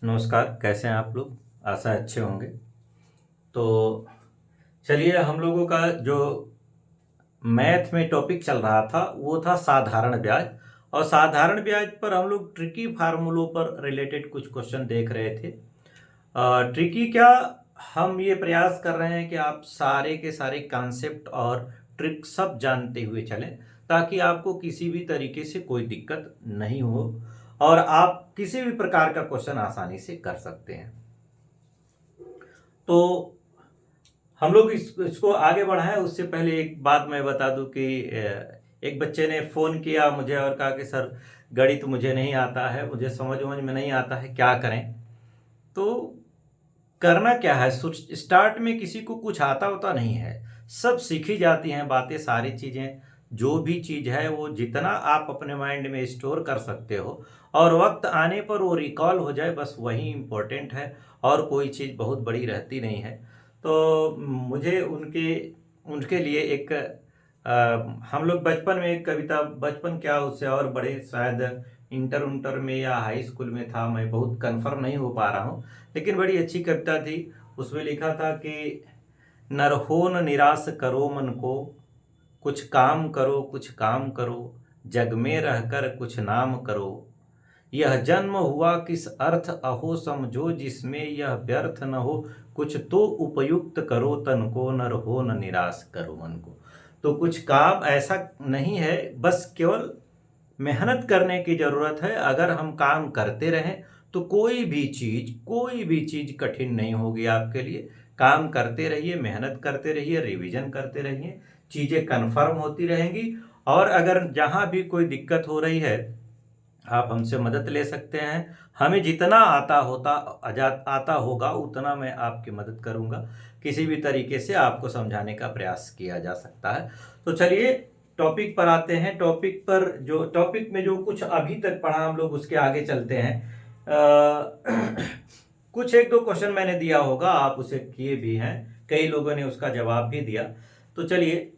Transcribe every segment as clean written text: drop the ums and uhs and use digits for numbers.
नमस्कार, कैसे हैं आप लोग? आशा है अच्छे होंगे। तो चलिए हम लोगों का जो मैथ में टॉपिक चल रहा था वो था साधारण ब्याज। और साधारण ब्याज पर हम लोग ट्रिकी फार्मूलों पर रिलेटेड कुछ क्वेश्चन देख रहे थे। ट्रिकी क्या, हम ये प्रयास कर रहे हैं कि आप सारे के सारे कॉन्सेप्ट और ट्रिक सब जानते हुए चलें, ताकि आपको किसी भी तरीके से कोई दिक्कत नहीं हो और आप किसी भी प्रकार का क्वेश्चन आसानी से कर सकते हैं। तो हम लोग इसको आगे बढ़ाएं उससे पहले एक बात मैं बता दूं कि एक बच्चे ने फ़ोन किया मुझे और कहा कि सर गणित मुझे नहीं आता है, मुझे समझ में नहीं आता है, क्या करें? तो करना क्या है, स्टार्ट में किसी को कुछ आता होता नहीं है, सब सीखी जाती हैं बातें, सारी चीज़ें। जो भी चीज़ है वो जितना आप अपने माइंड में स्टोर कर सकते हो और वक्त आने पर वो रिकॉल हो जाए, बस वही इम्पोर्टेंट है। और कोई चीज़ बहुत बड़ी रहती नहीं है। तो मुझे उनके उनके लिए एक हम लोग बचपन में एक कविता, बचपन क्या उससे और बड़े शायद इंटर उंटर में या हाई स्कूल में था, मैं बहुत कंफर्म नहीं हो पा रहा हूँ, लेकिन बड़ी अच्छी कविता थी। उसमें लिखा था कि नर हो न निराश करो मन को, कुछ काम करो कुछ काम करो, जग में रहकर कुछ नाम करो। यह जन्म हुआ किस अर्थ अहो समझो, जिसमें यह व्यर्थ न हो, कुछ तो उपयुक्त करो तन को, नर हो न निराश करो मन को। तो कुछ काम ऐसा नहीं है, बस केवल मेहनत करने की ज़रूरत है। अगर हम काम करते रहें तो कोई भी चीज़ कठिन नहीं होगी आपके लिए। काम करते रहिए, मेहनत करते रहिए, रिवीजन करते रहिए, चीज़ें कन्फर्म होती रहेंगी। और अगर जहाँ भी कोई दिक्कत हो रही है, आप हमसे मदद ले सकते हैं। हमें जितना आता होगा उतना मैं आपकी मदद करूंगा। किसी भी तरीके से आपको समझाने का प्रयास किया जा सकता है। तो चलिए टॉपिक पर आते हैं। टॉपिक में जो कुछ अभी तक पढ़ा हम लोग उसके आगे चलते हैं। कुछ एक दो क्वेश्चन मैंने दिया होगा, आप उसे किए भी हैं, कई लोगों ने उसका जवाब भी दिया। तो चलिए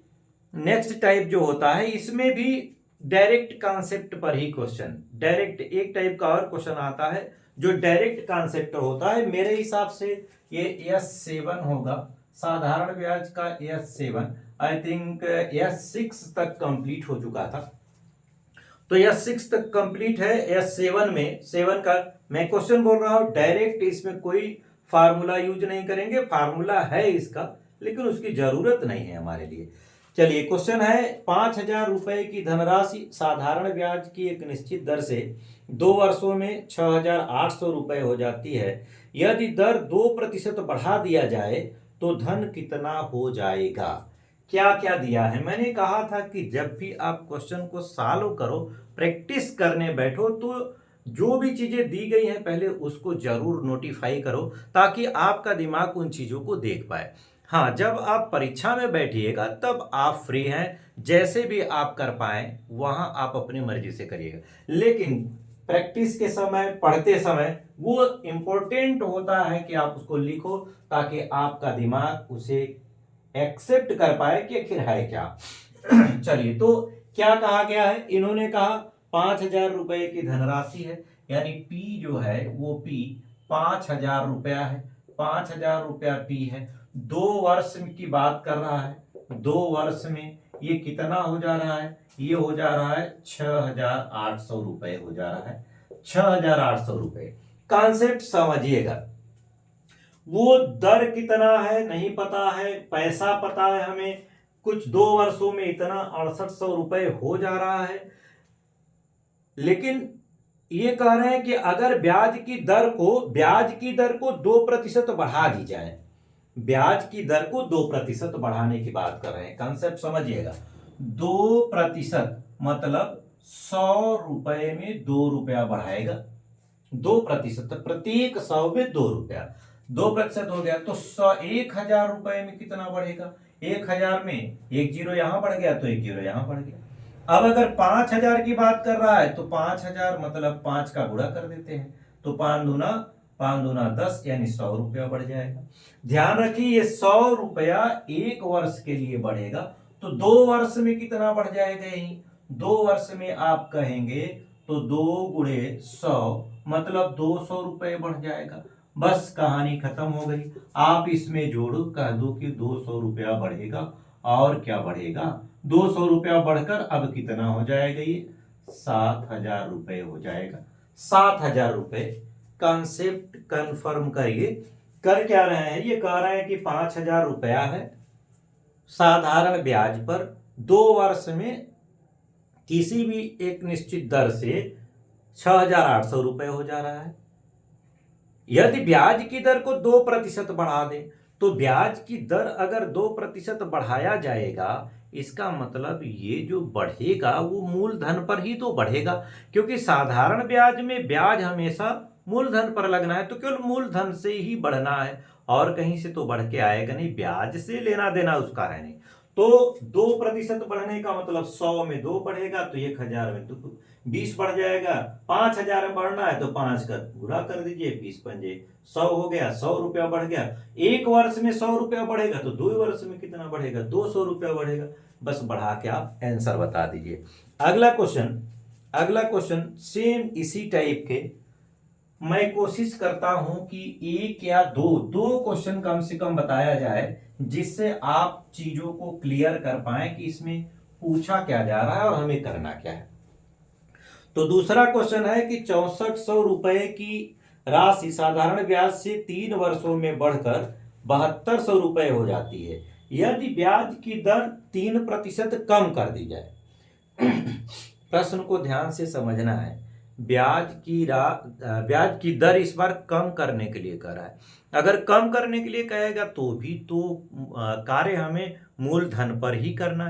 नेक्स्ट टाइप जो होता है, इसमें भी डायरेक्ट कॉन्सेप्ट पर ही क्वेश्चन, डायरेक्ट एक टाइप का और क्वेश्चन आता है जो डायरेक्ट कॉन्सेप्ट होता है। मेरे हिसाब से ये S7 होगा, साधारण ब्याज का S7। आई थिंक S6 तक कंप्लीट हो चुका था, तो S6 तक कंप्लीट है। S7 में 7 का मैं क्वेश्चन बोल रहा हूं डायरेक्ट, इसमें कोई फार्मूला यूज नहीं करेंगे। फार्मूला है इसका, लेकिन उसकी जरूरत नहीं है हमारे लिए। चलिए क्वेश्चन है, 5,000 रुपए की धनराशि साधारण ब्याज की एक निश्चित दर से 2 वर्षों में 6,800 रुपए हो जाती है। यदि दर 2% बढ़ा दिया जाए तो धन कितना हो जाएगा? क्या क्या दिया है? मैंने कहा था कि जब भी आप क्वेश्चन को सॉल्व करो, प्रैक्टिस करने बैठो, तो जो भी चीजें दी गई हैं पहले उसको जरूर नोटिफाई करो, ताकि आपका दिमाग उन चीजों को देख पाए। हाँ, जब आप परीक्षा में बैठिएगा तब आप फ्री हैं, जैसे भी आप कर पाए वहां आप अपनी मर्जी से करिएगा। लेकिन प्रैक्टिस के समय, पढ़ते समय वो इंपॉर्टेंट होता है कि आप उसको लिखो, ताकि आपका दिमाग उसे एक्सेप्ट कर पाए कि आखिर है क्या। चलिए, तो क्या कहा गया है? इन्होंने कहा 5,000 रुपए की धनराशि है, यानी पी जो है वो पी 5,000 रुपया है। 5,000 रुपया पी है, 2 वर्ष की बात कर रहा है। 2 वर्ष में ये कितना हो जा रहा है? ये हो जा रहा है 6,800 रुपए हो जा रहा है। 6,800 रुपए, कॉन्सेप्ट समझिएगा। वो दर कितना है नहीं पता है, पैसा पता है हमें, कुछ 2 वर्षों में इतना 6,800 रुपए हो जा रहा है। लेकिन ये कह रहे हैं कि अगर ब्याज की दर को 2% बढ़ा दी जाए, ब्याज की दर को 2% बढ़ाने की बात कर रहे हैं। कंसेप्ट समझिएगा, 2% मतलब 100 रुपए में 2 रुपया बढ़ाएगा। 2%, प्रत्येक 100 में 2 रुपया, 2% हो गया तो 1,000 रुपए में कितना बढ़ेगा? 1,000 में एक जीरो यहां बढ़ गया तो एक जीरो यहां बढ़ गया। अब अगर 5,000 की बात कर रहा है तो 5,000 मतलब 5 का गुणा कर देते हैं, तो 5 दूना 10, यानी 100 रुपया बढ़ जाएगा। ध्यान रखिए, ये 100 रुपया 1 वर्ष के लिए बढ़ेगा, तो 2 वर्ष में कितना बढ़ जाएगा? यही 2 वर्ष में आप कहेंगे तो 2 × 100 मतलब 200 रुपये बढ़ जाएगा। बस कहानी खत्म हो गई। आप इसमें जोड़ो, कह दो कि 200 रुपया बढ़ेगा। और क्या बढ़ेगा? 200 रुपया बढ़कर अब कितना हो जाएगा? ये 7,000 रुपये हो जाएगा। 7,000 रुपये। कॉन्सेप्ट कंफर्म करिए। कर क्या रहे हैं? ये कह रहे हैं कि 5,000 रुपया है साधारण ब्याज पर 2 वर्ष में किसी भी एक निश्चित दर से 6,800 रुपये हो जा रहा है। यदि ब्याज की दर को 2% बढ़ा दें, तो ब्याज की दर अगर 2% बढ़ाया जाएगा, इसका मतलब ये जो बढ़ेगा वो मूलधन पर ही तो बढ़ेगा, क्योंकि साधारण ब्याज में ब्याज हमेशा मूलधन पर लगना है, तो केवल मूलधन से ही बढ़ना है और कहीं से तो बढ़ के आएगा नहीं, ब्याज से लेना देना उसका है नहीं। तो 2% बढ़ने का मतलब 100 में 2 बढ़ेगा तो 1,000 में 20 बढ़ जाएगा। 5,000 में बढ़ना है तो 5 का गुणा कर दीजिए, 20×5 100 हो गया। 100 रुपया बढ़ गया। 1 वर्ष में 100 रुपया बढ़ेगा तो 2 वर्ष में कितना बढ़ेगा? 200 रुपया बढ़ेगा। बस बढ़ा के आप आंसर बता दीजिए। अगला क्वेश्चन सेम इसी टाइप के मैं कोशिश करता हूं कि एक या दो क्वेश्चन कम से कम बताया जाए, जिससे आप चीजों को क्लियर कर पाए कि इसमें पूछा क्या जा रहा है और हमें करना क्या है। तो दूसरा क्वेश्चन है कि 6400 रुपए की राशि साधारण ब्याज से 3 वर्षों में बढ़कर 7200 रुपए हो जाती है, यदि ब्याज की दर 3% कम कर दी जाए। प्रश्न को ध्यान से समझना है। ब्याज की दर इस बार कम करने के लिए कह रहा है। अगर कम करने के लिए कहेगा तो भी तो कार्य हमें मूलधन पर ही करना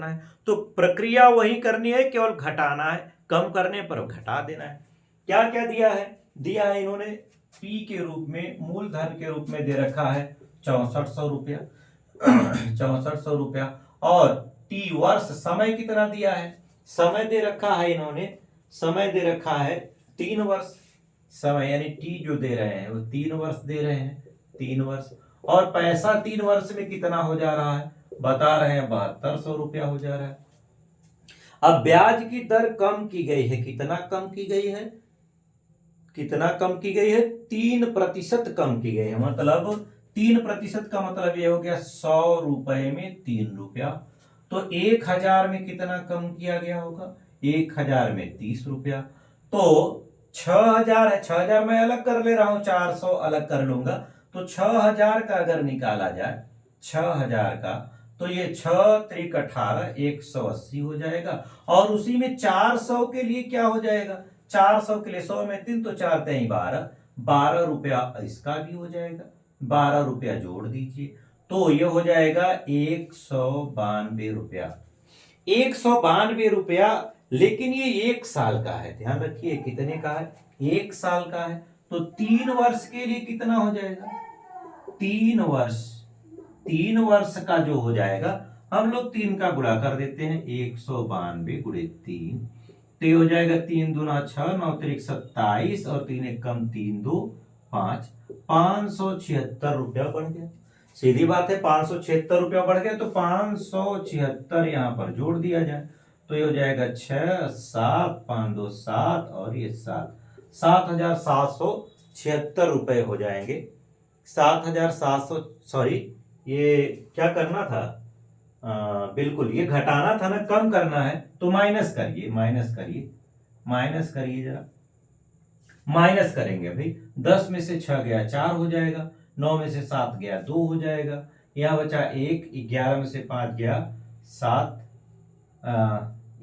है, तो प्रक्रिया वही करनी है, केवल घटाना है, कम करने पर घटा देना है। क्या क्या दिया है इन्होंने पी के रूप में, मूलधन के रूप में दे रखा है 6400 रुपया 6400 रुपया। और टी वर्ष, समय कितना दिया है? समय दे रखा है इन्होंने, समय दे रखा है 3 वर्ष। समय यानी टी जो दे रहे हैं वो 3 वर्ष दे रहे हैं, 3 वर्ष। और पैसा 3 वर्ष में कितना हो जा रहा है? बता रहे हैं 7200 रुपया हो जा रहा है। अब ब्याज की दर कम की गई है। कितना कम की गई है? 3% कम की गई है। मतलब 3% का मतलब ये हो गया 100 रुपए में 3 रुपया। तो 1,000 में कितना कम किया गया होगा? 1,000 में 30 रुपया। तो 6,000 है, 6,000 मैं अलग कर ले रहा हूं, 400 अलग कर लूंगा। तो 6,000 का अगर निकाला जाए, 6,000 का, तो ये 6×3=18 180 हो जाएगा। और उसी में 400 के लिए क्या हो जाएगा? 400 के लिए 100 में 3 तो 4×3=12, 12 रुपया इसका भी हो जाएगा, 12 रुपया जोड़ दीजिए। तो ये हो जाएगा 192 रुपया, 192 रुपया। लेकिन ये 1 साल का है, ध्यान रखिए कितने का है? 1 साल का है। तो 3 वर्ष के लिए कितना हो जाएगा? 3 वर्ष का जो हो जाएगा, हम लोग 3 का गुणा कर देते हैं, 192 × 3 तो ये हो जाएगा 3 दूना 6, 9 त्रिक 27 और 3 एक कम 3 2 5, 576 रुपया बढ़ गया। सीधी बात है, 576 रुपया बढ़ गया तो 576 यहां पर जोड़ दिया जाए तो ये हो जाएगा 6 7 5 2 7 और ये 7, 7,776 रुपए हो जाएंगे। 7,700, सॉरी ये क्या करना था? बिल्कुल ये घटाना था ना, कम करना है तो माइनस करिए जरा, माइनस करेंगे भाई। 10 में से 6 गया 4 हो जाएगा, 9 में से 7 गया 2 हो जाएगा, यहां बचा 1, 11 में से 5 गया 7,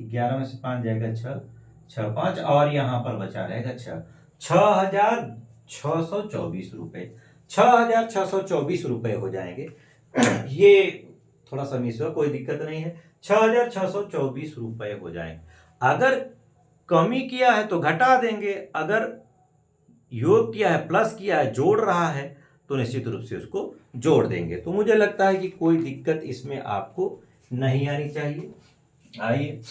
11 में से 5 जाएगा 6, 6 5 और यहां पर बचा रहेगा 6, 6,624 रुपए, 6,624 रुपए हो जाएंगे। ये थोड़ा सा मिस हुआ, कोई दिक्कत नहीं है, 6,624 रुपए हो जाएंगे। अगर कमी किया है तो घटा देंगे, अगर योग किया है, प्लस किया है, जोड़ रहा है तो निश्चित रूप से उसको जोड़ देंगे। तो मुझे लगता है कि कोई दिक्कत इसमें आपको नहीं आनी चाहिए। आइए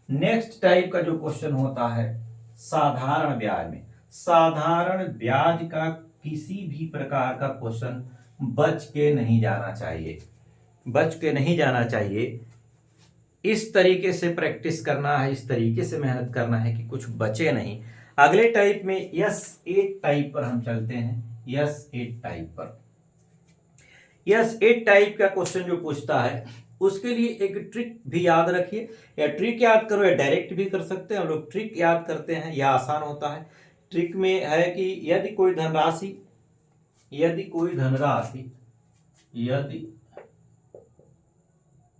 नेक्स्ट टाइप का जो क्वेश्चन होता है साधारण ब्याज में, साधारण ब्याज का किसी भी प्रकार का क्वेश्चन बच के नहीं जाना चाहिए, इस तरीके से प्रैक्टिस करना है, इस तरीके से मेहनत करना है कि कुछ बचे नहीं। अगले टाइप में S8 टाइप पर हम चलते हैं। S8 टाइप पर, S8 टाइप का क्वेश्चन जो पूछता है उसके लिए एक ट्रिक भी याद रखिए, या ट्रिक याद करो या डायरेक्ट भी कर सकते हैं हम लोग। ट्रिक याद करते हैं, यह आसान होता है। ट्रिक में है कि यदि कोई धनराशि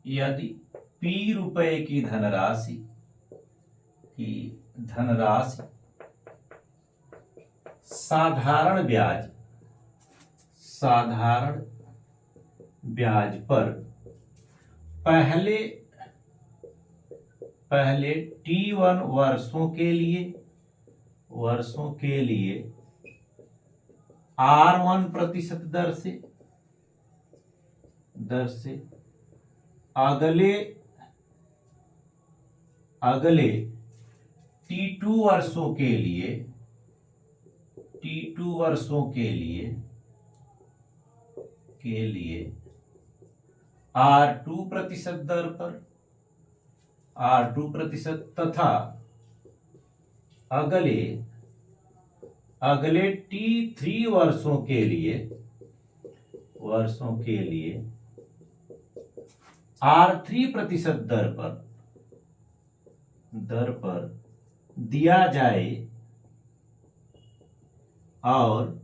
यदि P रुपए की धनराशि साधारण ब्याज पर पहले T1 वर्षों के लिए R1 प्रतिशत दर से अगले T2 वर्षों के लिए R2 प्रतिशत दर पर तथा अगले T3 वर्षों के लिए R3 प्रतिशत दर पर दिया जाए, और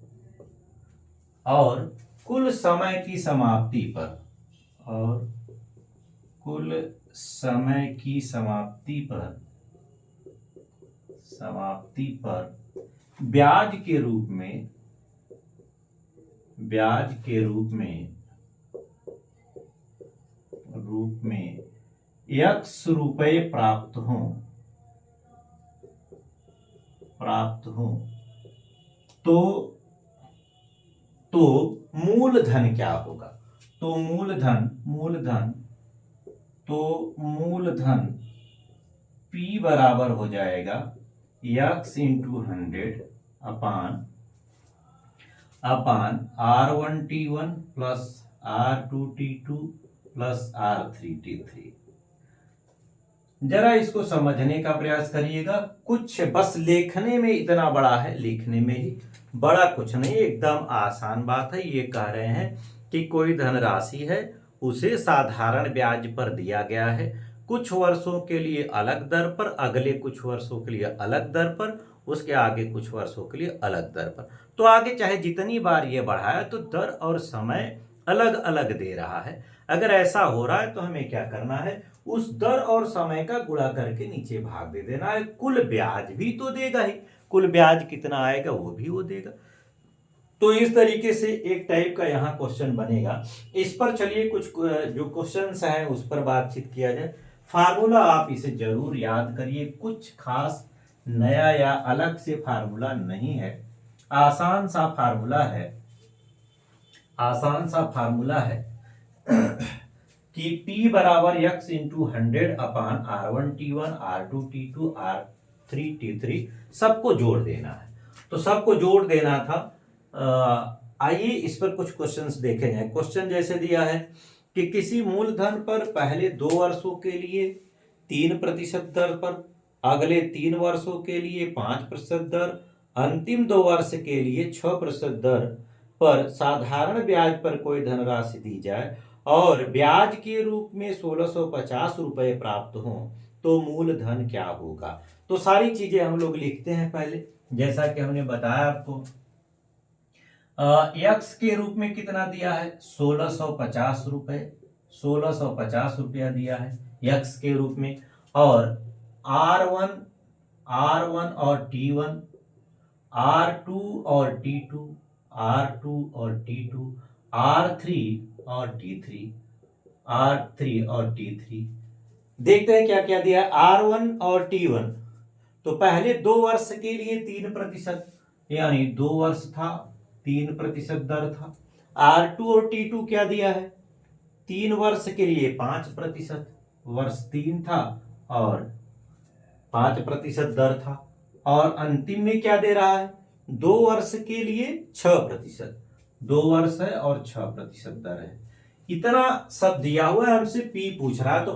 कुल समय की समाप्ति पर ब्याज के रूप में X रुपए प्राप्त हो तो मूलधन क्या होगा? तो मूलधन P बराबर हो जाएगा X इंटू 100 अपान R1T1 plus R2T2 plus R3T3। जरा इसको समझने का प्रयास करिएगा। कुछ बस लिखने में इतना बड़ा है, लिखने में ही बड़ा कुछ नहीं, एकदम आसान बात है। ये कह रहे हैं कि कोई धनराशि है, उसे साधारण ब्याज पर दिया गया है, कुछ वर्षों के लिए अलग दर पर, अगले कुछ वर्षों के लिए अलग दर पर, उसके आगे कुछ वर्षों के लिए अलग दर पर। तो आगे चाहे जितनी बार ये बढ़ाया तो दर और समय अलग अलग दे रहा है। अगर ऐसा हो रहा है तो हमें क्या करना है, उस दर और समय का गुणा करके नीचे भाग दे देना है। कुल ब्याज भी तो देगा ही, कुल ब्याज कितना आएगा वो देगा। तो इस तरीके से एक टाइप का यहाँ क्वेश्चन बनेगा। इस पर चलिए कुछ जो क्वेश्चंस हैं उस पर बातचीत किया जाए। फार्मूला आप इसे जरूर याद करिए, कुछ खास नया या अलग से फार्मूला नहीं है, आसान सा फार्मूला है कि P बराबर X इंटू 100 अपान R1T1 R2T2 R3T3 सबको जोड़ देना है। तो सबको जोड़ देना था। आइए इस पर कुछ क्वेश्चंस देखे जाए। क्वेश्चन जैसे दिया है कि किसी मूलधन पर पहले 2 वर्षों के लिए 3% दर पर, अगले 3 वर्षों के लिए 5% दर, अंतिम 2 वर्ष के लिए 6% दर पर साधारण ब्याज पर कोई धनराशि दी जाए और ब्याज के रूप में 1650 रुपए प्राप्त हो तो मूलधन क्या होगा। तो सारी चीजें हम लोग लिखते हैं पहले, जैसा कि हमने बताया आपको। X के रूप में कितना दिया है, 1650 रुपए, 1650 रुपया दिया है X के रूप में, और R1 और T1, R2 और T2, R2 और T2, R3 और T3। देखते हैं क्या क्या दिया है। R1 और T1 तो पहले 2 वर्ष के लिए 3%, यानी 2 वर्ष था 3% दर था। R2 और T2 क्या दिया है, 3 वर्ष के लिए 5%, वर्ष 3 था और 5% दर था। और अंतिम में क्या दे रहा है, 2 वर्ष के लिए 6%, 2 वर्ष है और 6% दर है। इतना सब दिया हुआ है, हमसे पी पूछ रहा है, तो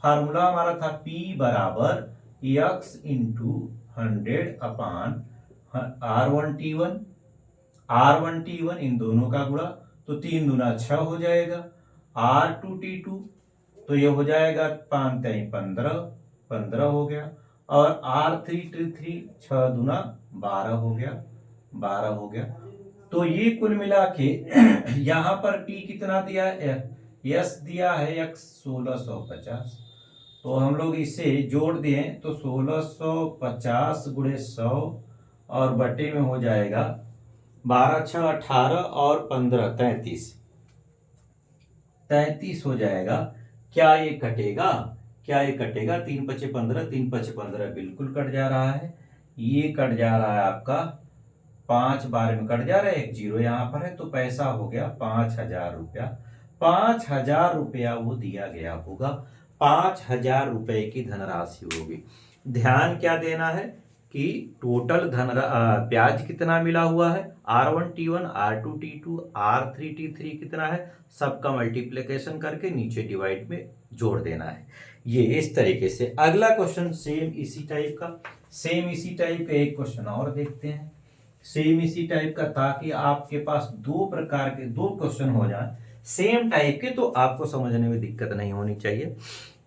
फार्मूला हमारा था पी बराबर x इंटू 100 अपान R1T1 इन दोनों का गुणा, तो 3 दूना 6 हो जाएगा। R2T2 तो ये हो जाएगा 5 3 15 15 हो गया, और R3T3 6 दूना 12 हो गया, 12 हो गया। तो ये कुल मिला के यहां पर P कितना दिया है, S दिया है x 1650, तो हम लोग इसे जोड़ दें तो 1650 गुणे 100 और बटे में हो जाएगा 12 6 18 और 15 33 हो जाएगा। क्या ये कटेगा? 3 5 15, 3 5 15 बिल्कुल कट जा रहा है। ये कट जा रहा है आपका 5 बार में कट जा रहा है, एक जीरो यहाँ पर है, तो पैसा हो गया 5000 रुपया। 5000 रुपया वो दिया गया होगा, 5000 रुपए की धनराशि होगी। ध्यान क्या देना है कि टोटल ब्याज कितना मिला हुआ है, R1T1 R2T2 R3T3 कितना है, सबका मल्टीप्लिकेशन करके नीचे डिवाइड में जोड़ देना है। ये इस तरीके से। अगला क्वेश्चन सेम इसी टाइप का एक क्वेश्चन और देखते हैं, सेम इसी टाइप का, ताकि आपके पास दो प्रकार के दो क्वेश्चन हो जाए सेम टाइप के, तो आपको समझने में दिक्कत नहीं होनी चाहिए।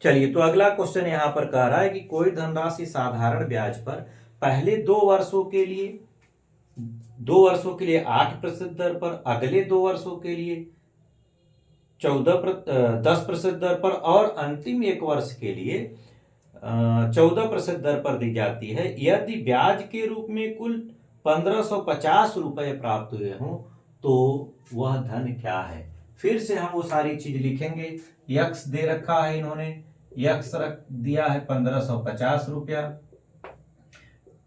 चलिए, तो अगला क्वेश्चन यहाँ पर कह रहा है कि कोई धनराशि साधारण ब्याज पर पहले 2 वर्षों के लिए 8% दर पर, अगले 2 वर्षों के लिए 10% दर पर और अंतिम 1 वर्ष के लिए 14% दर पर दी जाती है। यदि ब्याज के रूप में कुल 1550 रुपए प्राप्त हुए हों तो वह धन क्या है। फिर से हम वो सारी चीज लिखेंगे। यक्स दे रखा है इन्होंने, यक्स रख दिया है 1550 रुपया,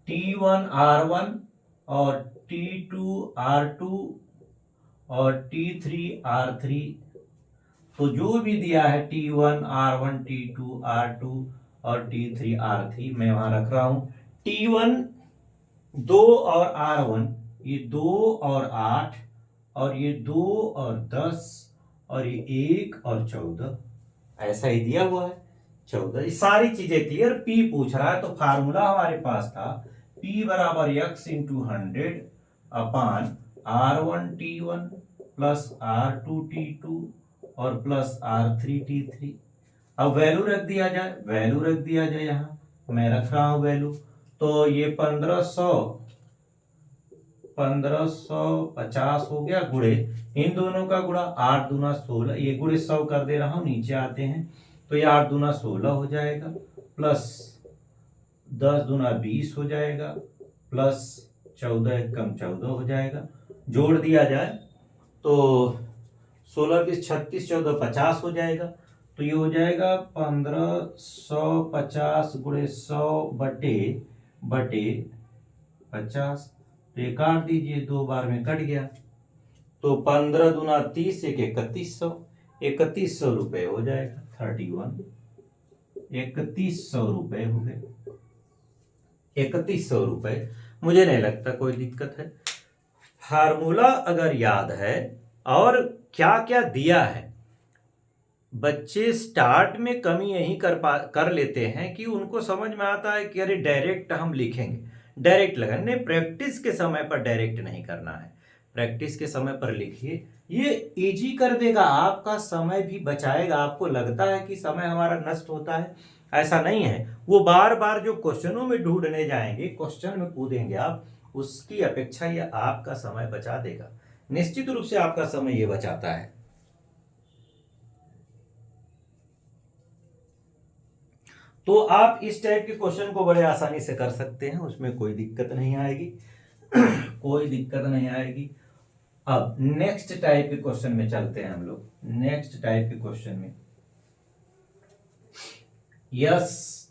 T1 R1 और T2 R2 और T3 R3, तो जो भी दिया है T1 R1 T2 R2 और T3 R3 मैं वहां रख रहा हूं। T1 2 और R1 ये 2 और 8 और ये 2 और 10 और ये 1 और 14, ऐसा ही दिया हुआ है 14। सारी चीजें क्लियर। P पूछ रहा है तो फार्मूला हमारे पास था P बराबर x इंटू 100 अपान R1T1 प्लस R2T2 और प्लस R3T3। अब वैल्यू रख दिया जाए, यहां मैं रख रहा हूं वैल्यू। तो ये 1550 हो गया, गुणे इन दोनों का गुणा 8 दूना 16, ये गुणे 100 कर दे रहा हूं, नीचे आते हैं तो ये 8 दूना 16 हो जाएगा, प्लस 10 दूना 20 हो जाएगा, प्लस 14 कम 14 हो जाएगा। जोड़ दिया जाए तो 16 20 36 14 50 हो जाएगा, तो ये हो जाएगा 1550 गुणे 100 बटे 50। तो ये काट दीजिए, 2 बार में कट गया, तो 15 दूना 30 एक 3100 रुपए हो जाएगा। 3100 रुपए हो गए, 3100 रुपए। मुझे नहीं लगता कोई दिक्कत है। फार्मूला अगर याद है और क्या क्या दिया है, बच्चे स्टार्ट में कमी यही कर लेते हैं कि उनको समझ में आता है कि अरे डायरेक्ट हम लिखेंगे, डायरेक्ट लगाने, प्रैक्टिस के समय पर डायरेक्ट नहीं करना है, प्रैक्टिस के समय पर लिखिए, ये इजी कर देगा, आपका समय भी बचाएगा। आपको लगता है कि समय हमारा नष्ट होता है, ऐसा नहीं है। वो बार बार जो क्वेश्चनों में ढूंढने जाएंगे, क्वेश्चन में कूदेंगे आप, उसकी अपेक्षा ये आपका समय बचा देगा, निश्चित रूप से आपका समय ये बचाता है। तो आप इस टाइप के क्वेश्चन को बड़े आसानी से कर सकते हैं, उसमें कोई दिक्कत नहीं आएगी कोई दिक्कत नहीं आएगी। अब नेक्स्ट टाइप के क्वेश्चन में चलते हैं हम लोग। नेक्स्ट टाइप के क्वेश्चन में यस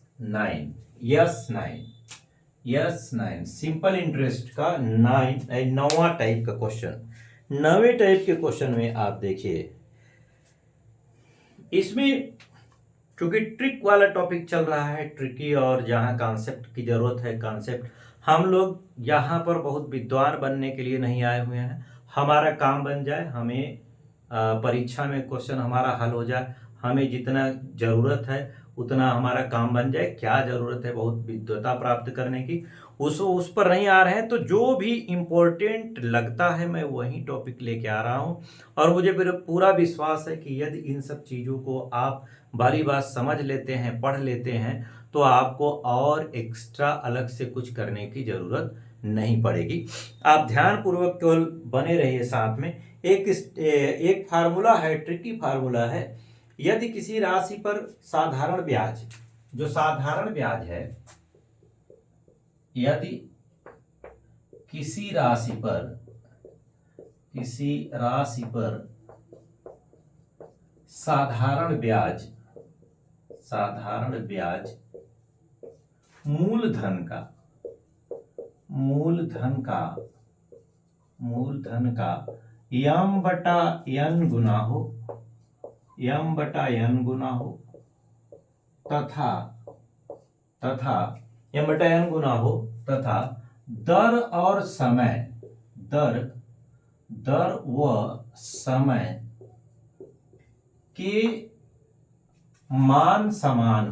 9 सिंपल इंटरेस्ट का 9वां टाइप का क्वेश्चन। 9वें टाइप के क्वेश्चन में आप देखिए, इसमें क्योंकि ट्रिक वाला टॉपिक चल रहा है, ट्रिकी, और जहां कॉन्सेप्ट की जरूरत है, कॉन्सेप्ट, हम लोग यहाँ पर बहुत विद्वान बनने के लिए नहीं आए हुए हैं। हमारा काम बन जाए, हमें परीक्षा में क्वेश्चन हमारा हल हो जाए, हमें जितना ज़रूरत है उतना हमारा काम बन जाए। क्या ज़रूरत है बहुत विद्वता प्राप्त करने की, उस पर नहीं आ रहे हैं। तो जो भी इम्पोर्टेंट लगता है मैं वही टॉपिक लेके आ रहा हूँ, और मुझे फिर पूरा विश्वास है कि यदि इन सब चीज़ों को आप बारी बात समझ लेते हैं, पढ़ लेते हैं, तो आपको और एक्स्ट्रा अलग से कुछ करने की ज़रूरत नहीं पड़ेगी। आप ध्यानपूर्वक केवल बने रहिए साथ में। एक फार्मूला है, ट्रिकी फार्मूला है। यदि किसी राशि पर साधारण ब्याज, जो साधारण ब्याज है, यदि किसी राशि पर साधारण ब्याज मूलधन का यम बटा एन गुना हो तथा यम बटा एन गुना हो तथा दर व समय के मान समान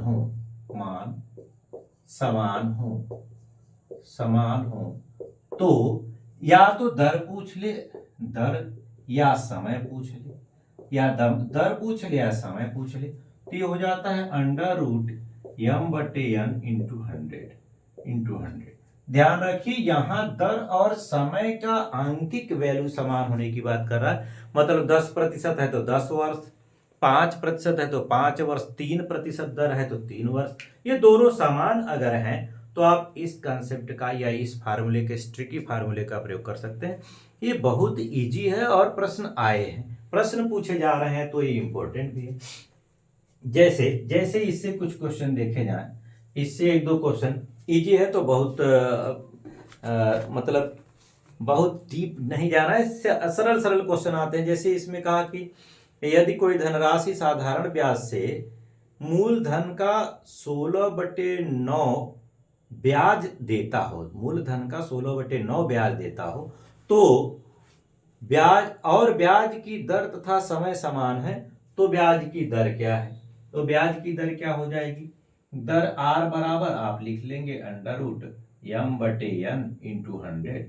हो तो या तो दर पूछ ले, दर या समय पूछ ले, या दर पूछ ले या समय पूछ ले, तो ये हो जाता है अंडर रूट यम बटे एन इंटू 100। ध्यान रखिए यहां दर और समय का आंकिक वैल्यू समान होने की बात कर रहा है। मतलब 10% है तो 10 वर्ष, 5% है तो 5 वर्ष, 3% दर है तो 3 वर्ष। ये दोनों समान अगर हैं तो आप इस कंसेप्ट का या इस फार्मूले के, स्ट्रिकी फार्मूले का प्रयोग कर सकते हैं। ये बहुत इजी है और प्रश्न आए हैं, प्रश्न पूछे जा रहे हैं तो ये इंपॉर्टेंट भी है। जैसे इससे कुछ क्वेश्चन देखे जाएं, इससे एक दो क्वेश्चन इजी है तो बहुत मतलब बहुत डीप नहीं जाना है, इससे सरल क्वेश्चन आते हैं। जैसे इसमें कहा कि यदि कोई धनराशि साधारण ब्याज से मूलधन का 16/9 ब्याज देता हो, मूलधन का 16/9 ब्याज देता हो, तो ब्याज की दर तथा समय समान है, तो ब्याज की दर क्या है? तो ब्याज की दर क्या हो जाएगी? दर आर बराबर आप लिख लेंगे अंडर रूट यम बटे एन इंटू 100।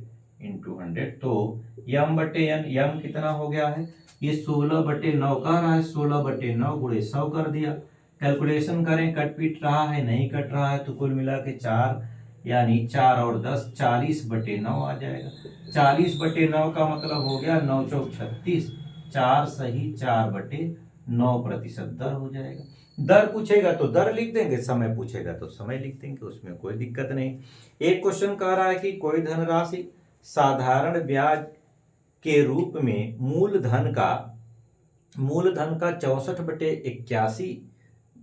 तो यम बटे एन, यम कितना हो गया है? ये 16/9 कह रहा है, 16/9 गुणे 100 कर दिया। कैलकुलेशन करें, कट पीट रहा है नहीं कट रहा है, तो कुल मिला के 4 यानी 4 और 10 40/9 आ जाएगा। 40/9 का मतलब हो गया 9 चौक 36, 4 सही 4/9% दर हो जाएगा। दर पूछेगा तो दर लिख देंगे, समय पूछेगा तो समय लिख देंगे, उसमें कोई दिक्कत नहीं। एक क्वेश्चन कह रहा है कि कोई धनराशि साधारण ब्याज के रूप में मूलधन का 64/81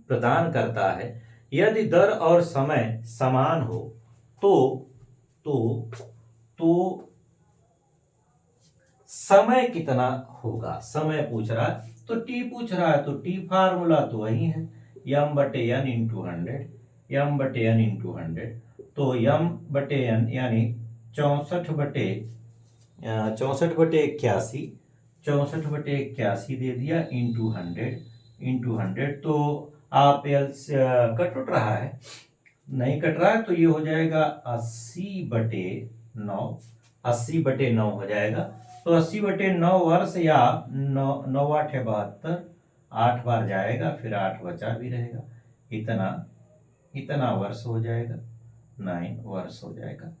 प्रदान करता है। यदि दर और समय समान हो तो समय कितना होगा? समय पूछ रहा है तो टी पूछ रहा है, तो टी फार्मूला तो वही है यम बटे एन इंटू 100। तो यम बटे एन यानी 64/81 दे दिया इंटू 100। तो आप कट उठ रहा है, नहीं कट रहा है, तो ये हो जाएगा 80/9 हो जाएगा। तो 80/9 वर्ष या 9 8 72, 8 बार जाएगा, फिर 8 बचा भी रहेगा, इतना वर्ष हो जाएगा, 9 वर्ष हो जाएगा।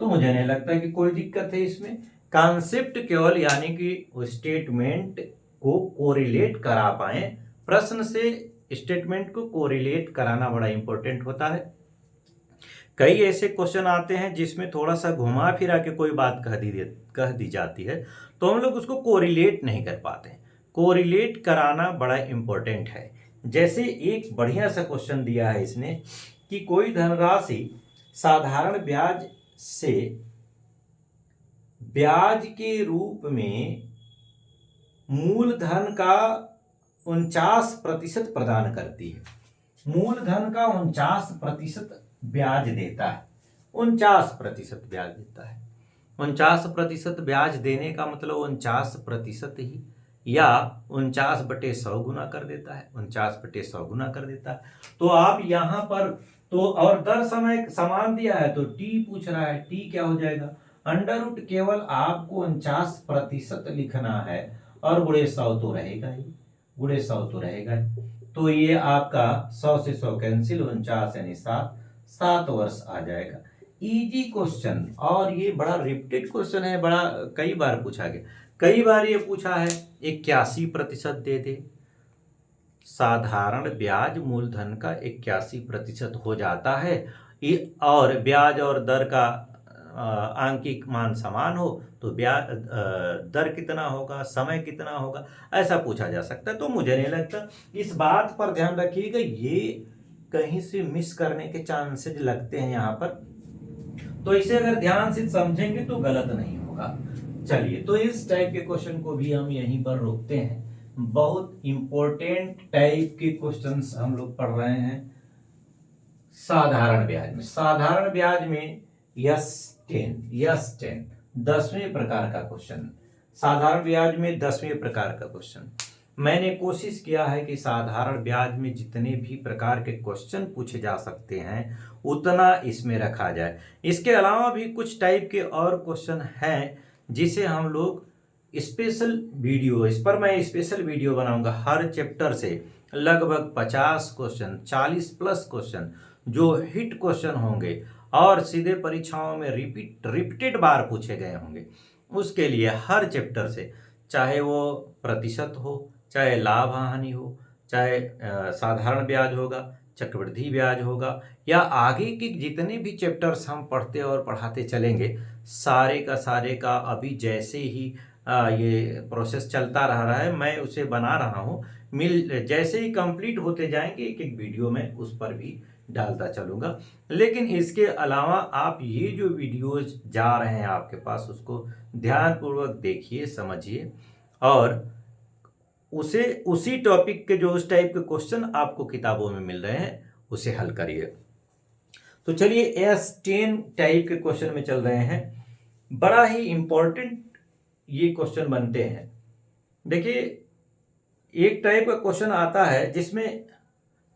तो मुझे नहीं लगता कि कोई दिक्कत है इसमें। कॉन्सेप्ट केवल यानी कि स्टेटमेंट को कोरिलेट करा पाए, प्रश्न से स्टेटमेंट को कोरिलेट कराना बड़ा इंपॉर्टेंट होता है। कई ऐसे क्वेश्चन आते हैं जिसमें थोड़ा सा घुमा फिरा के कोई बात कह दी जाती है, तो हम लोग उसको कोरिलेट नहीं कर पाते। कोरिलेट कराना बड़ा इंपॉर्टेंट है। जैसे एक बढ़िया सा क्वेश्चन दिया है इसने कि कोई धनराशि साधारण ब्याज से ब्याज के रूप में मूलधन का 49% प्रदान करती है। मूलधन का 49% ब्याज देता है, 49% ब्याज देता है। 49% ब्याज देने का मतलब 49% ही या 49/100 गुना कर देता है, 49/100 गुना कर देता है। तो आप यहाँ पर तो और दर समय समान दिया है तो टी पूछ रहा है, टी क्या हो जाएगा, अंडर रूट केवल आपको 49% लिखना है और गुणे 100 तो रहेगा ही, गुणे 100 तो रहेगा ही। तो ये आपका 100 से 100 कैंसिल, 49 यानी 7 वर्ष आ जाएगा। इजी क्वेश्चन, और ये बड़ा रिपीटेड क्वेश्चन है, बड़ा कई बार पूछा गया, कई बार ये पूछा है। 81% दे दे, साधारण ब्याज मूलधन का 81% हो जाता है, और ब्याज और दर का आंकिक मान समान हो तो ब्याज दर कितना होगा, समय कितना होगा, ऐसा पूछा जा सकता है। तो मुझे नहीं लगता, इस बात पर ध्यान रखिएगा, ये कहीं से मिस करने के चांसेस लगते हैं यहाँ पर, तो इसे अगर ध्यान से समझेंगे तो गलत नहीं होगा। चलिए, तो इस टाइप के क्वेश्चन को भी हम यहीं पर रोकते हैं। बहुत इंपॉर्टेंट टाइप के क्वेश्चंस हम लोग पढ़ रहे हैं साधारण ब्याज में। साधारण ब्याज में यस 10 10वें प्रकार का क्वेश्चन, साधारण ब्याज में 10वें प्रकार का क्वेश्चन। मैंने कोशिश किया है कि साधारण ब्याज में जितने भी प्रकार के क्वेश्चन पूछे जा सकते हैं उतना इसमें रखा जाए। इसके अलावा भी कुछ टाइप के और क्वेश्चन हैं जिसे हम लोग स्पेशल वीडियो, इस पर मैं स्पेशल वीडियो बनाऊंगा। हर चैप्टर से लगभग 50 क्वेश्चन, 40+ क्वेश्चन जो हिट क्वेश्चन होंगे और सीधे परीक्षाओं में रिपीटेड बार पूछे गए होंगे, उसके लिए हर चैप्टर से, चाहे वो प्रतिशत हो, चाहे लाभ हानि हो, चाहे साधारण ब्याज होगा, चक्रवृद्धि ब्याज होगा, या आगे के जितने भी चैप्टर्स हम पढ़ते और पढ़ाते चलेंगे, सारे का अभी जैसे ही ये प्रोसेस चलता रहा है, मैं उसे बना रहा हूँ, जैसे ही कंप्लीट होते जाएंगे एक एक वीडियो में उस पर भी डालता चलूँगा। लेकिन इसके अलावा आप ये जो वीडियोज जा रहे हैं आपके पास, उसको ध्यानपूर्वक देखिए, समझिए, और उसे उसी टॉपिक के जो उस टाइप के क्वेश्चन आपको किताबों में मिल रहे हैं उसे हल करिए। तो चलिए, S10 टाइप के क्वेश्चन में चल रहे हैं। बड़ा ही इंपॉर्टेंट ये क्वेश्चन बनते हैं। देखिए, एक टाइप का क्वेश्चन आता है जिसमें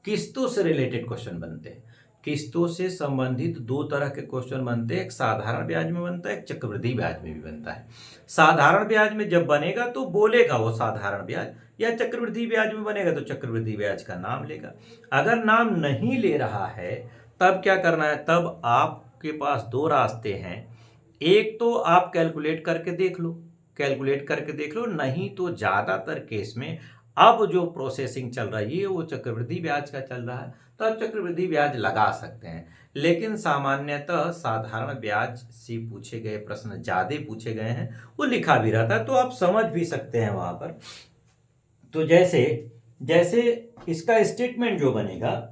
किस्तों से रिलेटेड क्वेश्चन बनते हैं। किस्तों से संबंधित दो तरह के क्वेश्चन बनते हैं, एक साधारण ब्याज में बनता है, एक चक्रवृद्धि ब्याज में भी बनता है। साधारण ब्याज में जब बनेगा तो बोलेगा वो साधारण ब्याज, या चक्रवृद्धि ब्याज में बनेगा तो चक्रवृद्धि ब्याज का नाम लेगा। अगर नाम नहीं ले रहा है तब क्या करना है, तब आपके पास दो रास्ते हैं। एक तो आप कैलकुलेट करके देख लो, नहीं तो ज्यादातर केस में अब जो प्रोसेसिंग चल रही है वो चक्रवृद्धि ब्याज का चल रहा है, तो आप चक्रवृद्धि ब्याज लगा सकते हैं। लेकिन सामान्यतः साधारण ब्याज से पूछे गए प्रश्न ज्यादा पूछे गए हैं, वो लिखा भी रहता है, तो आप समझ भी सकते हैं वहां पर। तो जैसे जैसे इसका स्टेटमेंट जो बनेगा,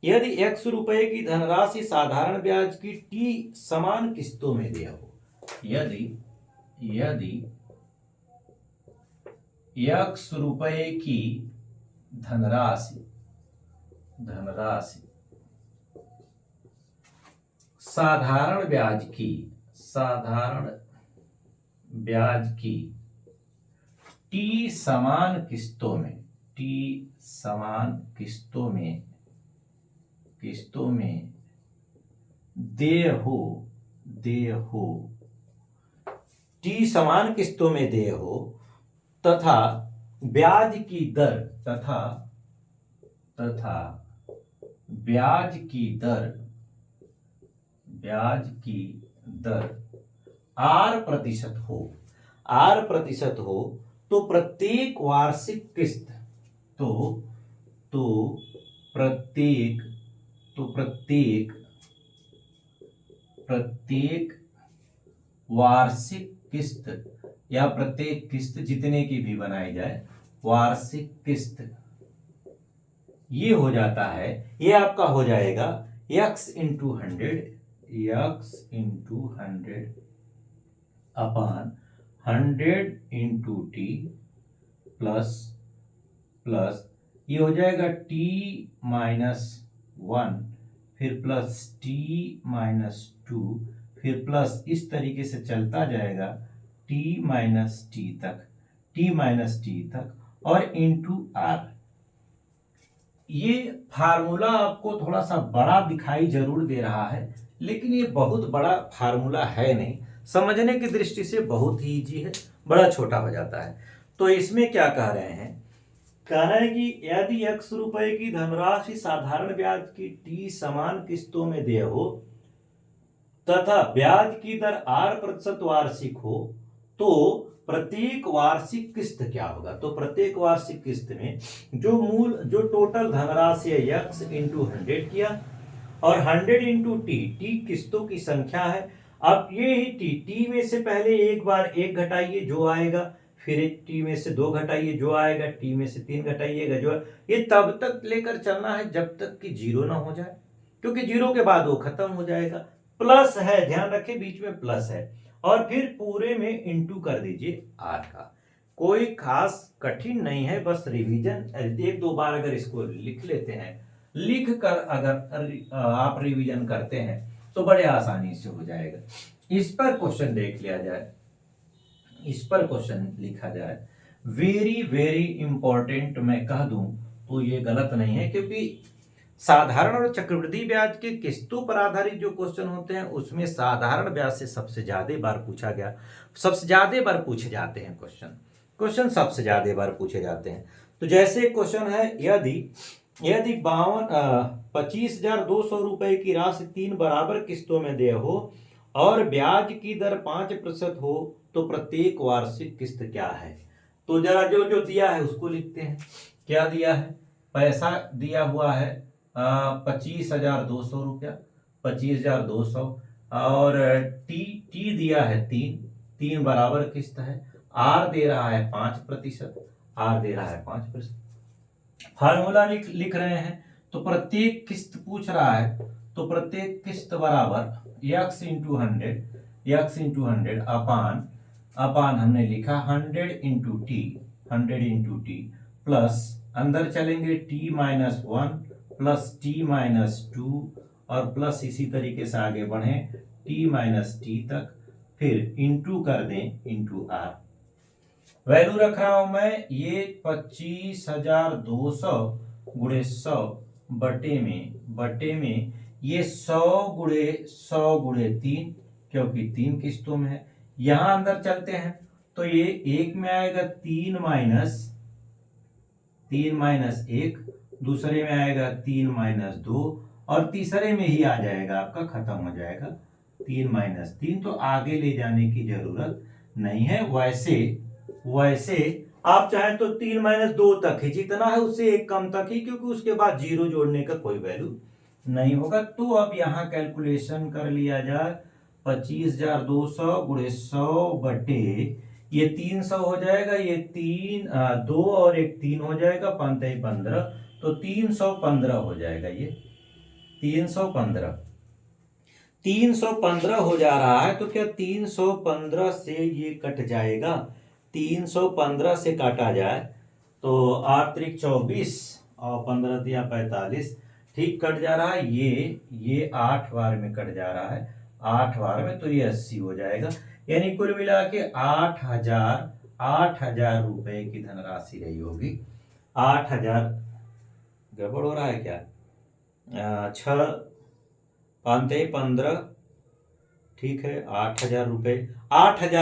यदि X रुपए की धनराशि साधारण ब्याज की T समान किस्तों में दिया हो, यदि X रुपए की धनराशि साधारण ब्याज की T समान किस्तों में दे हो T समान किस्तों में दे हो, तथा ब्याज की दर R% हो, तो प्रत्येक वार्षिक किस्त प्रत्येक वार्षिक किस्त या प्रत्येक किस्त जितने की भी बनाई जाए, वार्षिक किस्त ये हो जाता है, ये आपका हो जाएगा X into 100 upon 100 into T plus ये हो जाएगा T-1, फिर प्लस T-2, फिर प्लस, इस तरीके से चलता जाएगा T-T तक। टी माइनस टी तक और इंटू आर। ये फार्मूला आपको थोड़ा सा बड़ा दिखाई जरूर दे रहा है, लेकिन ये बहुत बड़ा फार्मूला है नहीं, समझने की दृष्टि से बहुत ही इजी है, बड़ा छोटा हो जाता है। तो इसमें क्या कह रहे हैं, कह रहे हैं कि यदि x रुपए की धनराशि साधारण ब्याज की टी समान किस्तों में देय हो तथा ब्याज की दर 8% वार्षिक हो, तो प्रत्येक वार्षिक किस्त क्या होगा। तो प्रत्येक वार्षिक किस्त में जो टोटल धनराशि है x इंटू 100 किया और 100 इंटू टी किस्तों की संख्या है। अब ये ही टी में से पहले एक बार एक घटाइए जो आएगा, फिर टी में से 2 घटाइए जो आएगा, टी में से 3 घटाइएगा जो ये तब तक लेकर चलना है जब तक कि जीरो ना हो जाए, क्योंकि जीरो के बाद वो खत्म हो जाएगा। प्लस है, ध्यान रखें बीच में प्लस है, और फिर पूरे में इंटू कर दीजिए आर का। कोई खास कठिन नहीं है, बस रिवीजन एक दो बार अगर इसको लिख लेते हैं, लिख कर अगर आप रिवीजन करते हैं तो बड़े आसानी से हो जाएगा। इस पर क्वेश्चन देख लिया जाए, इस पर क्वेश्चन लिखा जाए, वेरी वेरी इंपॉर्टेंट मैं कह दूं तो ये गलत नहीं है, क्योंकि साधारण और चक्रवृद्धि ब्याज के किस्तों पर आधारित जो क्वेश्चन होते हैं उसमें साधारण ब्याज से सबसे ज्यादा बार पूछा गया, सबसे ज्यादा बार पूछे जाते हैं क्वेश्चन सबसे ज्यादा बार पूछे जाते हैं। तो जैसे क्वेश्चन है, यदि 25,200 रुपए की राशि 3 बराबर किस्तों में देय हो और ब्याज की दर 5% हो, तो प्रत्येक वार्षिक किस्त क्या है। तो जरा जो जो दिया है उसको लिखते हैं। क्या दिया है, पैसा दिया हुआ है 25,200 रुपया, 25,200, और टी दिया है 3 बराबर किस्त है, आर दे रहा है 5%, आर दे रहा है 5%। फार्मूला लिख रहे हैं, तो प्रत्येक किस्त पूछ रहा है, तो प्रत्येक किस्त बराबर x इंटू 100 अपान हमने लिखा 100 इंटू टी प्लस अंदर चलेंगे t minus 1 plus t minus 2 और प्लस इसी तरीके से आगे बढ़े t माइनस टी तक, फिर इंटू कर दें इंटू आर। वैल्यू रख रहा हूं मैं, ये 25,200 गुणे 100 बटे में ये 100 गुणे 3, क्योंकि 3 किस्तों में है। यहां अंदर चलते हैं तो ये एक में आएगा 3 माइनस 1, दूसरे में आएगा 3 माइनस 2 और तीसरे में ही आ जाएगा आपका, खत्म हो जाएगा 3 माइनस 3। तो आगे ले जाने की जरूरत नहीं है। वैसे आप चाहें तो 3 माइनस 2 तक ही, जितना है उससे एक कम तक ही, क्योंकि उसके बाद जीरो जोड़ने का कोई वैल्यू नहीं होगा। तो अब यहाँ कैलकुलेशन कर लिया जाए, 25,200 गुणे 100 बटे ये 300 हो जाएगा, ये 2 और 1 3 हो जाएगा, 15, तो 315 हो जाएगा। ये 315 हो जा रहा है, तो क्या 315 से ये कट जाएगा, 315 से काटा जाए तो 8 त्रिक 24 और 15 दिया 45, ठीक कट जा रहा है। ये 8 बार में कट जा रहा है, 8 बार में, तो ये 80 हो जाएगा। यानी कुल मिला के 8,000 रुपए की धनराशि रही होगी। 8,000 गड़बड़ हो रहा है क्या, 6 5 15, ठीक है, 8,000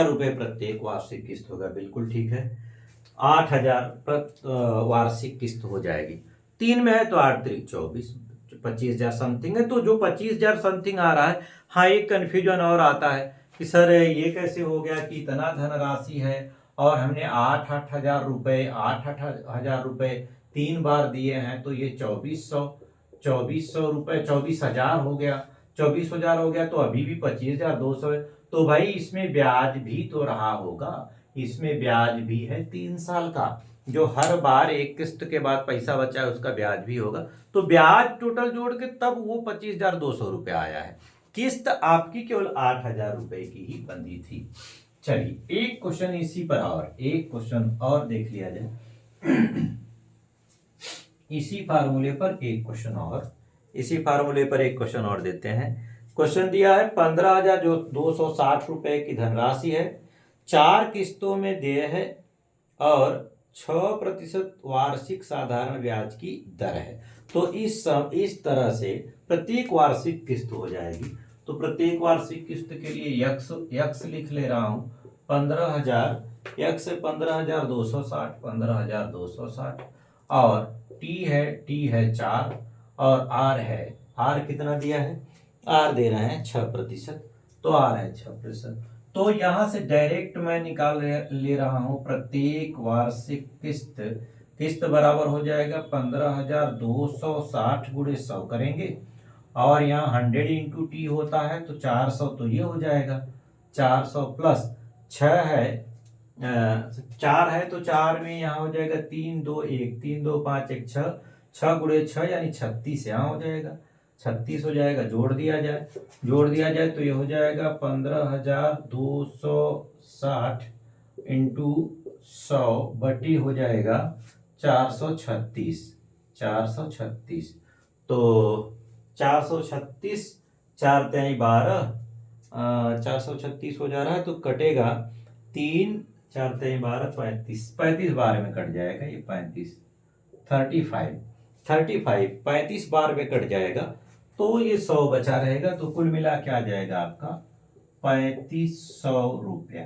रुपए प्रत्येक वार्षिक किस्त होगा, बिल्कुल ठीक है, 8,000 वार्षिक किस्त हो जाएगी। 3 में है तो 8 त्रिक 24, 25,000 समथिंग है। तो जो 25,000 समथिंग आ रहा है, हाँ एक कंफ्यूजन और आता है कि सर ये कैसे हो गया कि इतना धनराशि है और हमने 8,000 रुपए 3 बार दिए हैं, तो ये 2400 रुपए 24,000 हो गया, 24,000 हो गया, तो अभी भी 25,200 है। तो भाई इसमें ब्याज भी तो रहा होगा, इसमें ब्याज भी है 3 साल का, जो हर बार एक किस्त के बाद पैसा बचा है उसका ब्याज भी होगा। तो ब्याज टोटल जोड़ के तब वो 25,200 रुपये आया है। किस्त आपकी केवल 8,000 रुपए की ही बंधी थी। चलिए एक क्वेश्चन इसी पर और एक क्वेश्चन और देख लिया जाए। इसी फार्मूले पर एक क्वेश्चन और देते हैं। क्वेश्चन दिया है 15,260 रुपए की धनराशि है, 4 किस्तों में देय है और 6% वार्षिक साधारण ब्याज की दर है। तो इस तरह से प्रत्येक वार्षिक किस्त हो जाएगी। तो प्रत्येक वार्षिक किस्त के लिए यक्स लिख ले रहा हूं 15,000, यक्स है 15,260, 15,260, और टी है 4, और आर कितना दिया है, आर दे रहे हैं 6%, तो आर है 6%। तो यहां से डायरेक्ट मैं निकाल ले रहा हूं प्रत्येक वार्षिक किस्त बराबर हो जाएगा 15,260 गुणे 100 करेंगे, और यहाँ 100 इंटू टी होता है तो 400, तो ये हो जाएगा 400 प्लस 6 है, 4 है तो 4 में यहाँ हो जाएगा 3 2 1, 3 2 5 1 6, 6 गुणे 6 यानी 36 यहाँ हो जाएगा, 36 हो जाएगा। जोड़ दिया जाए तो ये हो जाएगा 15,260 इंटू 100 बटी हो जाएगा 436, 436। तो 436, 4 3 12, 436 हो जा रहा है, तो कटेगा 3, 4 3 12, 35, 35 बार में कट जाएगा ये 35, 35 बार में कट जाएगा, तो ये 100 बचा रहेगा। तो कुल मिला के आ जाएगा आपका 3500 रुपया।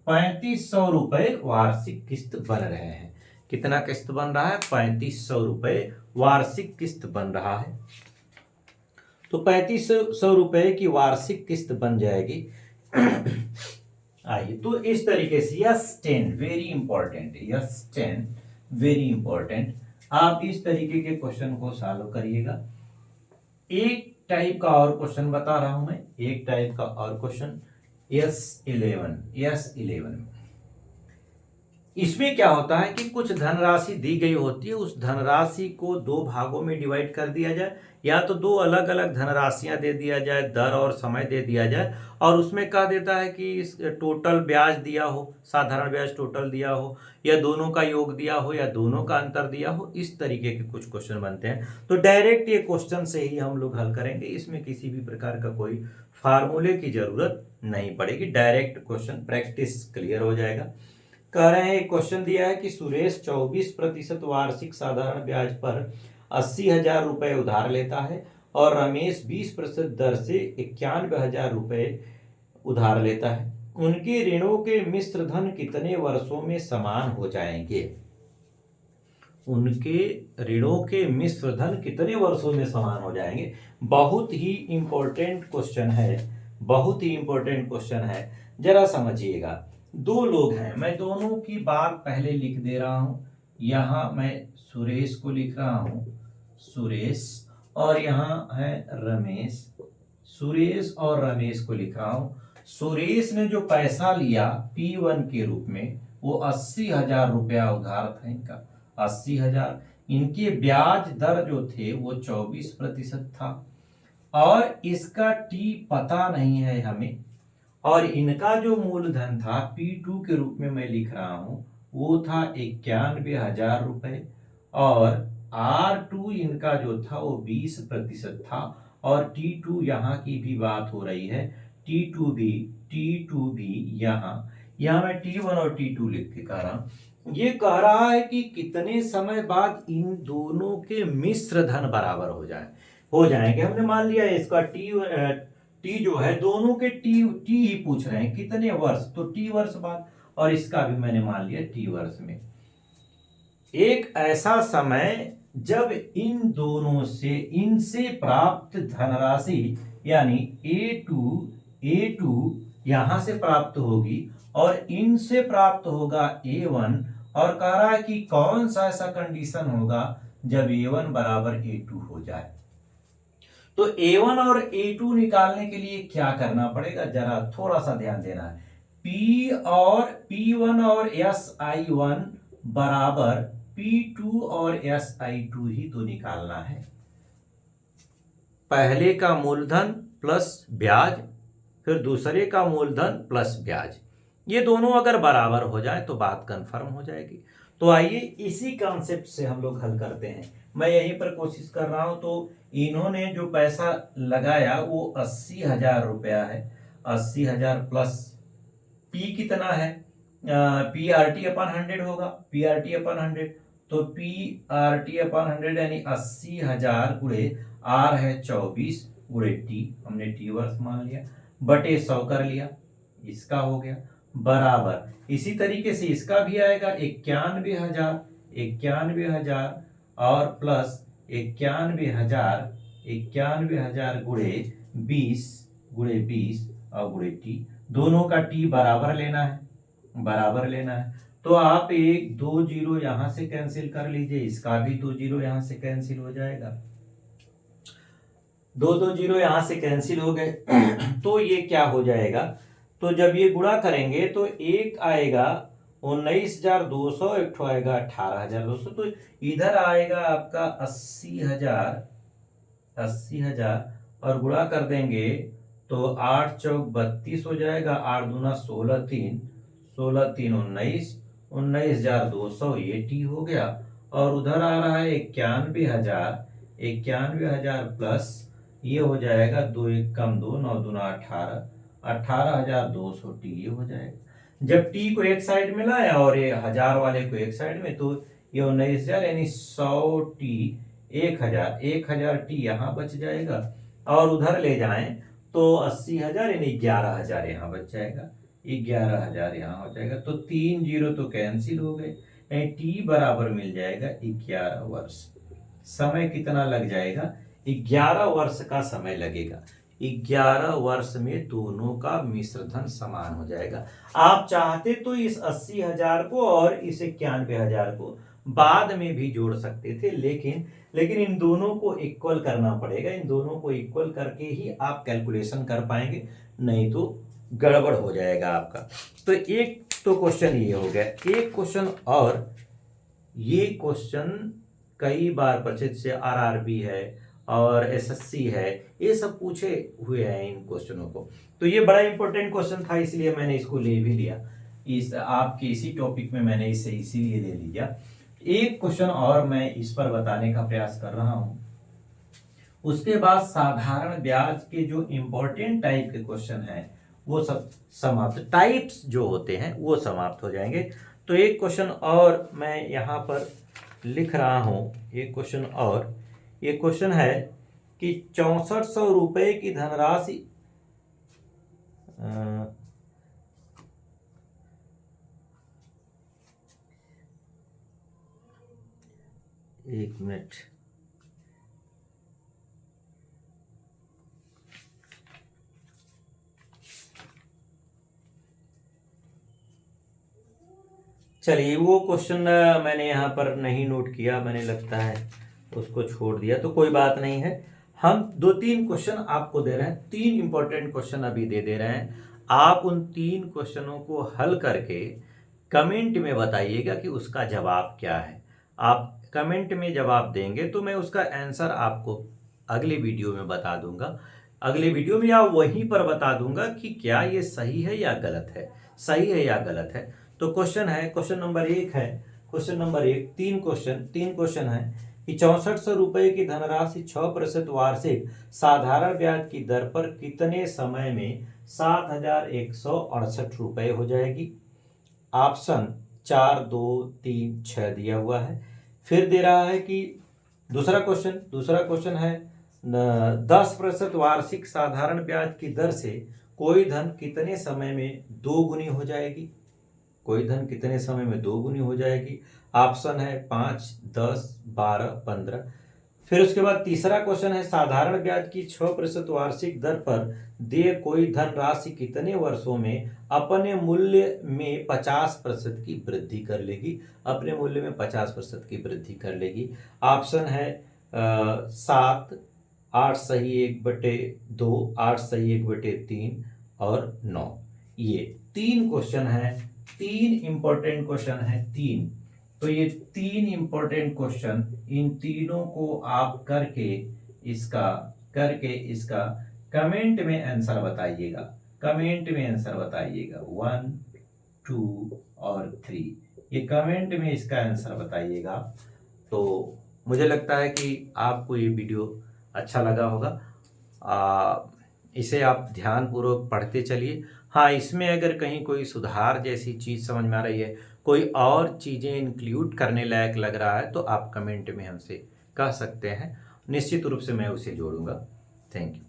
3500 रुपए वार्षिक किस्त बन रहे हैं। कितना किस्त बन रहा है, 3500 रुपए वार्षिक किस्त बन रहा है। तो 3500 रुपए की वार्षिक किस्त बन जाएगी। आइए, तो इस तरीके से yes 10 very important, yes 10 very important. आप इस तरीके के क्वेश्चन को सॉल्व करिएगा। एक टाइप का और क्वेश्चन बता रहा हूं मैं, एक टाइप का और क्वेश्चन यस 11 इसमें क्या होता है कि कुछ धनराशि दी गई होती है, उस धनराशि को दो भागों में डिवाइड कर दिया जाए, या तो दो अलग अलग धनराशियां दे दिया जाए, दर और समय दे दिया जाए, और उसमें कह देता है कि इस टोटल ब्याज दिया हो, साधारण ब्याज टोटल दिया हो, या दोनों का योग दिया हो, या दोनों का अंतर दिया हो। इस तरीके के कुछ क्वेश्चन बनते हैं। तो डायरेक्ट ये क्वेश्चन से ही हम लोग हल करेंगे, इसमें किसी भी प्रकार का कोई फार्मूले की जरूरत नहीं पड़ेगी, डायरेक्ट क्वेश्चन प्रैक्टिस क्लियर हो जाएगा। कह रहे हैं, एक क्वेश्चन दिया है कि सुरेश 24% वार्षिक साधारण ब्याज पर 80,000 रुपए उधार लेता है, और रमेश 20% दर से 91,000 रुपए उधार लेता है। उनके ऋणों के मिश्र धन कितने वर्षों में समान हो जाएंगे? उनके ऋणों के मिश्र धन कितने वर्षों में समान हो जाएंगे? बहुत ही इंपॉर्टेंट क्वेश्चन है, बहुत ही इंपॉर्टेंट क्वेश्चन है। जरा समझिएगा, दो लोग हैं, मैं दोनों की बात पहले लिख दे रहा हूं। यहां मैं सुरेश को लिख रहा हूं, सुरेश, और यहां है रमेश, सुरेश और रमेश को लिख रहा हूं। सुरेश ने जो पैसा लिया P1 के रूप में, वो 80,000 रुपया उधार था इनका, 80,000। इनके ब्याज दर जो थे वो 24% था, और इसका टी पता नहीं है हमें, और इनका जो मूलधन था P2 के रूप में मैं लिख रहा हूं, वो था 91,000 रुपए, और R2 इनका जो था वो 20% था, और T2 यहाँ की भी बात हो रही है, T2 भी यहाँ मैं T1 और T2 लिख के कह रहा हूं। ये कह रहा है कि कितने समय बाद इन दोनों के मिश्र धन बराबर हो जाएंगे। हमने मान लिया इसका टी जो है, दोनों के टी ही पूछ रहे हैं कितने वर्ष, तो टी वर्ष बाद, और इसका भी मैंने मान लिया टी वर्ष में। एक ऐसा समय जब इन दोनों से, इनसे प्राप्त धनराशि यानी A2 यहां से प्राप्त होगी, और इनसे प्राप्त होगा A1, और कह रहा है कि कौन सा ऐसा कंडीशन होगा जब A1 बराबर A2 हो जाए। तो A1 और A2 निकालने के लिए क्या करना पड़ेगा, जरा थोड़ा सा ध्यान देना है। P1 और SI1 बराबर P2 और SI2 ही तो निकालना है। पहले का मूलधन प्लस ब्याज, फिर दूसरे का मूलधन प्लस ब्याज, ये दोनों अगर बराबर हो जाए तो बात कंफर्म हो जाएगी। तो आइए इसी कॉन्सेप्ट से हम लोग हल करते हैं। मैं यहीं पर कोशिश कर रहा हूं। तो इन्होंने जो पैसा लगाया वो 80,000 रुपया है, 80,000 प्लस P कितना है, PRT अपन 100 होगा, PRT अपन 100, तो PRT अपन 100 यानी 80,000 गुणे R है 24 गुणे T, हमने T वर्ष मान लिया, बटे 100 कर लिया, इसका हो गया बराबर। इसी तरीके से इसका भी आएगा 91,000, 91,000 और प्लस 91,000 गुणे 20 और गुणे T, दोनों का T बराबर लेना है, बराबर लेना है। तो आप एक 2 जीरो यहां से कैंसिल कर लीजिए, इसका भी 2 जीरो यहां से कैंसिल हो जाएगा, 2 जीरो यहां से कैंसिल हो गए। तो ये क्या हो जाएगा, तो जब ये गुणा करेंगे तो एक आएगा 19,200, एक ठो आएगा 18,200, तो इधर आएगा आपका 80,000 और गुणा कर देंगे तो 8 चौक 32 हो जाएगा, 8 दूना 16, 3 19, 19,200 ये T हो गया। और उधर आ रहा है 91,000 प्लस ये हो जाएगा 2 1 कम 2, 9 दूना 18, 18,200 T ये हो जाएगा। जब T को एक साइड में लाया और ये 1000 वाले को एक साइड में, तो ये 19,000 यानी 100 T 1000 T यहाँ बच जाएगा, और उधर ले जाएं तो 80,000 यानी 11,000 यहाँ बच जाएगा, 11,000 यहाँ हो जाएगा। तो 3 जीरो तो कैंसिल हो गए, यानी T बराबर मिल जाएगा 11 वर्ष। समय कितना लग जाएगा, 11 वर्ष का समय लगेगा। 11 वर्ष में दोनों का मिश्र धन समान हो जाएगा। आप चाहते तो इस 80,000 को और इस 91,000 को बाद में भी जोड़ सकते थे, लेकिन इन दोनों को इक्वल करना पड़ेगा, इन दोनों को इक्वल करके ही आप कैलकुलेशन कर पाएंगे, नहीं तो गड़बड़ हो जाएगा आपका। तो एक तो क्वेश्चन ये हो गया। एक क्वेश्चन और, ये क्वेश्चन कई बार प्रचलित से RRB है और SSC है, ये सब पूछे हुए हैं इन क्वेश्चनों को। तो ये बड़ा इंपॉर्टेंट क्वेश्चन था, इसलिए मैंने इसको ले भी लिया, इस आपके इसी टॉपिक में मैंने इसे इसीलिए ले लिया। एक क्वेश्चन और मैं इस पर बताने का प्रयास कर रहा हूं, उसके बाद साधारण ब्याज के जो इंपॉर्टेंट टाइप के क्वेश्चन हैं वो सब समाप्त, टाइप्स जो होते हैं वो समाप्त हो जाएंगे। तो एक क्वेश्चन और मैं यहाँ पर लिख रहा हूँ, एक क्वेश्चन और, ये क्वेश्चन है कि 6400 रुपए की धनराशि, एक मिनट, चलिए वो क्वेश्चन मैंने यहाँ पर नहीं नोट किया, मैंने लगता है उसको छोड़ दिया, तो कोई बात नहीं है। हम 2-3 क्वेश्चन आपको दे रहे हैं, 3 इंपॉर्टेंट क्वेश्चन अभी दे रहे हैं। आप उन 3 क्वेश्चनों को हल करके कमेंट में बताइएगा कि उसका जवाब क्या है। आप कमेंट में जवाब देंगे तो मैं उसका आंसर आपको अगले वीडियो में बता दूंगा, अगले वीडियो में या वहीं पर बता दूंगा कि क्या ये सही है या गलत है, सही है या गलत है। तो क्वेश्चन है, क्वेश्चन नंबर 1 है, क्वेश्चन नंबर 1, 3 क्वेश्चन है कि 6400 रुपए की धनराशि 6% वार्षिक साधारण ब्याज की दर पर कितने समय में 7,168 रुपए हो जाएगी। ऑप्शन 4, 2, 3, 6 दिया हुआ है। फिर दे रहा है कि दूसरा क्वेश्चन है 10% वार्षिक साधारण ब्याज की दर से कोई धन कितने समय में 2 गुनी हो जाएगी, कोई धन कितने समय में 2 गुनी हो जाएगी। ऑप्शन है 5, 10, 12, 15। फिर उसके बाद तीसरा क्वेश्चन है साधारण ब्याज की 6% वार्षिक दर पर दिए कोई धन राशि कितने वर्षों में अपने मूल्य में 50% की वृद्धि कर लेगी, अपने मूल्य में 50% की वृद्धि कर लेगी। ऑप्शन है 7, 8 सही 1/2, 8 सही 1/3 और 9। ये 3 क्वेश्चन है, 3 इंपॉर्टेंट क्वेश्चन है, 3। तो ये 3 इंपॉर्टेंट क्वेश्चन, इन तीनों को आप करके इसका कमेंट में आंसर बताइएगा, कमेंट में आंसर बताइएगा 1, 2 और 3, ये कमेंट में इसका आंसर बताइएगा। तो मुझे लगता है कि आपको ये वीडियो अच्छा लगा होगा। इसे आप ध्यानपूर्वक पढ़ते चलिए। हाँ, इसमें अगर कहीं कोई सुधार जैसी चीज़ समझ में आ रही है, कोई और चीज़ें इंक्लूड करने लायक लग रहा है, तो आप कमेंट में हमसे कह सकते हैं। निश्चित रूप से मैं उसे जोड़ूंगा। Thank you.